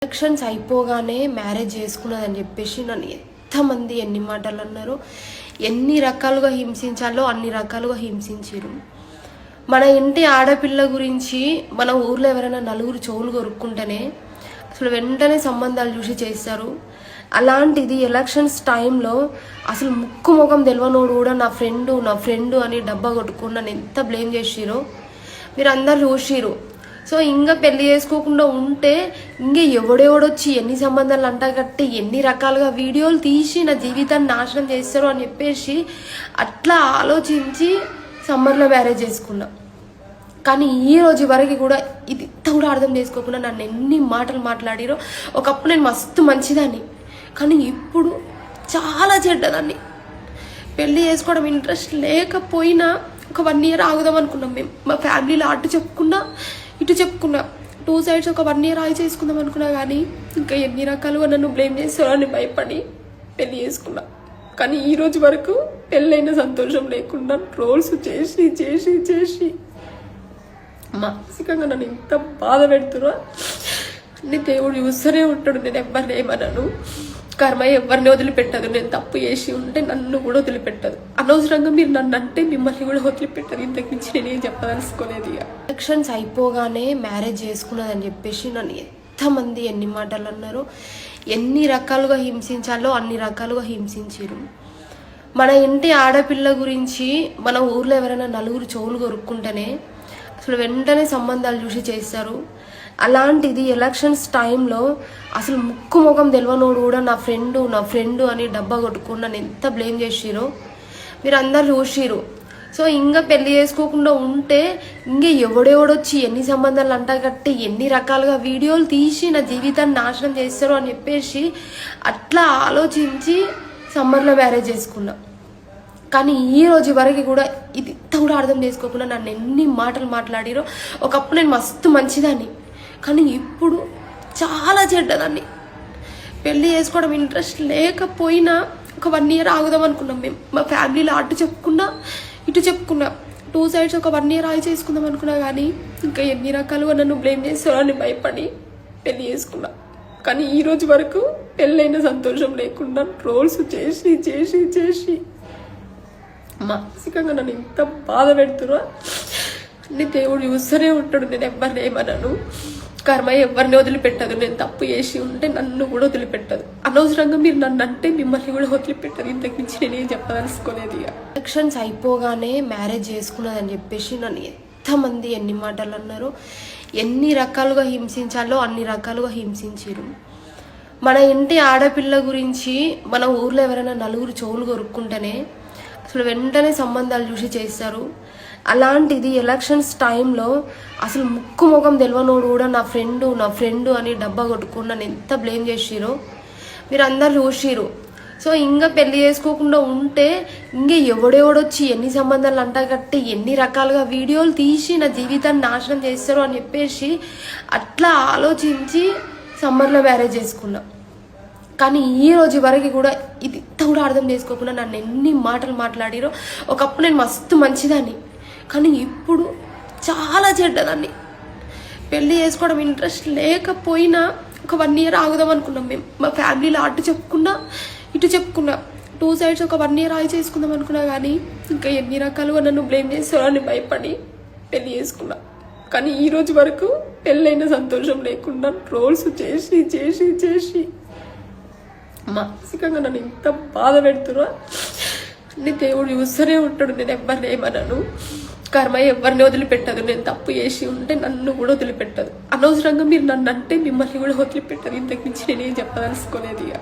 Elections అయిపోగానే marriage చేసుకున్నదని చెప్పేసి నన్ను ఎంతమంది ఎన్ని మాటలు అన్నారు, ఎన్ని రకాలుగా హింసించాలో అన్ని రకాలుగా హింసించారు. మన ఇంటి ఆడపిల్ల గురించి మన ఊర్లో ఎవరైనా నలుగురు చెవులు కొరుక్కుంటేనే అసలు వెంటనే సంబంధాలు చూసి చేస్తారు. అలాంటిది ఎలక్షన్స్ టైంలో అసలు ముక్కు ముఖం తెలియనోడు కూడా నా ఫ్రెండు అని డబ్బా కొట్టుకుని నన్ను ఎంత బ్లేమ్ చేసిరో మీరు అందరు చూసిరు. సో ఇంకా పెళ్లి చేసుకోకుండా ఉంటే ఇంకా ఎవడెవడొచ్చి ఎన్ని సంబంధాలు అంటగట్టి ఎన్ని రకాలుగా వీడియోలు తీసి నా జీవితాన్ని నాశనం చేస్తారు అని చెప్పేసి అట్లా ఆలోచించి సమ్మర్లో మ్యారేజ్ చేసుకున్నా. కానీ ఈ రోజు వరకు కూడా ఇది కూడా అర్థం చేసుకోకుండా నన్ను ఎన్ని మాటలు మాట్లాడిరో. ఒకప్పుడు నేను మస్తు మంచిదాన్ని, కానీ ఇప్పుడు చాలా చెడ్డదాన్ని. పెళ్లి చేసుకోవడం ఇంట్రెస్ట్ లేకపోయినా ఒక 1 year ఆగుదాం అనుకున్నాం మేము. మా ఫ్యామిలీలో అటు చెప్పుకున్నా 2 sides ఒక 1 year ఆగి చేసుకుందాం అనుకున్నా. కానీ ఇంకా ఎన్ని రకాలుగా నన్ను బ్లేమ్ చేస్తారో అని భయపడి పెళ్లి చేసుకున్నా. కానీ ఈ రోజు వరకు పెళ్ళైన సంతోషం లేకుండా ట్రోల్స్ చేసి చేసి చేసి మానసికంగా నన్ను ఇంత బాధ పెడుతున్నా. నీ దేవుడు చూస్తూనే ఉంటాడు. నేను ఎవరిని ఏమన్నాను, కర్మ ఎవరిని వదిలిపెట్టదు. నేను తప్పు చేసి ఉంటే నన్ను కూడా వదిలిపెట్టదు. అనవసరంగా మీరు నన్ను అంటే మిమ్మల్ని కూడా వదిలిపెట్టదు. ఇంతకు మించి నేనేం చెప్పదలుచుకోలేదు. ఇక ఎలక్షన్స్ అయిపోగానే మ్యారేజ్ చేసుకున్నదని చెప్పేసి నన్ను ఎంతమంది ఎన్ని మాటలు అన్నారు, ఎన్ని రకాలుగా హింసించాలో అన్ని రకాలుగా హింసించారు. మన ఇంటి ఆడపిల్ల గురించి మన ఊర్లో ఎవరైనా నలుగురు చెవులు కొరుక్కుంటేనే అసలు వెంటనే సంబంధాలు చూసి చేస్తారు. అలాంటిది ఎలక్షన్స్ టైంలో అసలు ముక్కు ముఖం తెలియనోడు కూడా నా ఫ్రెండు అని డబ్బా కొట్టుకుని నన్ను ఎంత బ్లేమ్ చేసిరో మీరు అందరు చూసిరు. సో ఇంకా పెళ్లి చేసుకోకుండా ఉంటే ఇంకా ఎవడెవడొచ్చి ఎన్ని సంబంధాలు అంటగట్టి ఎన్ని రకాలుగా వీడియోలు తీసి నా జీవితాన్ని నాశనం చేస్తారు అని చెప్పేసి అట్లా ఆలోచించి సమ్మర్లో మ్యారేజ్ చేసుకున్నా. కానీ ఈ రోజు వరకు కూడా ఇది కూడా అర్థం చేసుకోకుండా నన్ను ఎన్ని మాటలు మాట్లాడిరో. ఒకప్పుడు నేను మస్తు మంచిదాన్ని, కానీ ఇప్పుడు చాలా చెడ్డదాన్ని. పెళ్లి చేసుకోవడం ఇంట్రెస్ట్ లేకపోయినా ఒక 1 year ఆగుదాం అనుకున్నాం మేము. మా ఫ్యామిలీలో అటు చెప్పుకున్నా 2 sides ఒక 1 year ఆగి చేసుకుందాం అనుకున్నా. కానీ ఇంకా ఎన్ని రకాలుగా నన్ను బ్లేమ్ చేస్తారో అని భయపడి పెళ్లి చేసుకున్నా. కానీ ఈ రోజు వరకు పెళ్ళైన సంతోషం లేకుండా ట్రోల్స్ చేసి చేసి చేసి మానసికంగా నన్ను ఇంత బాధ పెడుతున్నా. నీ దేవుడు చూస్తూనే ఉంటాడు. నేను ఎవరిని ఏమన్నాను, కర్మ ఎవరిని వదిలిపెట్టదు. నేను తప్పు చేసి ఉంటే నన్ను కూడా వదిలిపెట్టదు. అనవసరంగా మీరు నన్ను అంటే మిమ్మల్ని కూడా వదిలిపెట్టదు. ఇంతకు మించి నేనేం చెప్పదలుచుకోలేదు. ఇక ఎలక్షన్స్ అయిపోగానే మ్యారేజ్ చేసుకున్నదని చెప్పేసి నన్ను ఎంతమంది ఎన్ని మాటలు అన్నారు, ఎన్ని రకాలుగా హింసించాలో అన్ని రకాలుగా హింసించారు. మన ఇంటి ఆడపిల్ల గురించి మన ఊర్లో ఎవరైనా నలుగురు చెవులు కొరుక్కుంటేనే అసలు వెంటనే సంబంధాలు చూసి చేస్తారు. అలాంటిది ఎలక్షన్స్ టైంలో అసలు ముక్కు ముఖం తెలియనోడు కూడా నా ఫ్రెండు అని డబ్బా కొట్టుకుని నన్ను ఎంత బ్లేమ్ చేసిరో మీరు అందరు చూసిరు. సో ఇంకా పెళ్లి చేసుకోకుండా ఉంటే ఇంకా ఎవడెవడొచ్చి ఎన్ని సంబంధాలు అంటగట్టి ఎన్ని రకాలుగా వీడియోలు తీసి నా జీవితాన్ని నాశనం చేస్తారు అని చెప్పేసి అట్లా ఆలోచించి సమ్మర్లో మ్యారేజ్ చేసుకున్నా. కానీ ఈ రోజు వరకు కూడా ఇది కూడా అర్థం చేసుకోకుండా నన్ను ఎన్ని మాటలు మాట్లాడిరో. ఒకప్పుడు నేను మస్తు మంచిదాన్ని, కానీ ఇప్పుడు చాలా చెడ్డదాన్ని. పెళ్లి చేసుకోవడం ఇంట్రెస్ట్ లేకపోయినా ఒక 1 year ఆగుదాం అనుకున్నాం మేము. మా ఫ్యామిలీలో అటు చెప్పుకున్నా 2 sides ఒక 1 year ఆగి చేసుకుందాం అనుకున్నా. కానీ ఇంకా ఎన్ని రకాలుగా నన్ను బ్లేమ్ చేస్తారో అని భయపడి పెళ్లి చేసుకున్నా. కానీ ఈ రోజు వరకు పెళ్ళైన సంతోషం లేకుండా ట్రోల్స్ చేసి చేసి చేసి మానసికంగా నన్ను ఇంత బాధ పెడుతున్నా. నీ దేవుడు చూస్తూనే ఉంటాడు. నేను ఎవరిని ఏమన్నాను, కర్మ ఎవరిని వదిలిపెట్టదు. నేను తప్పు చేసి ఉంటే నన్ను కూడా వదిలిపెట్టదు. అనవసరంగా మీరు నన్ను అంటే మిమ్మల్ని కూడా వదిలిపెట్టదు. ఇంతకు మించి నేనేం చెప్పదలుచుకోలేదు. ఇక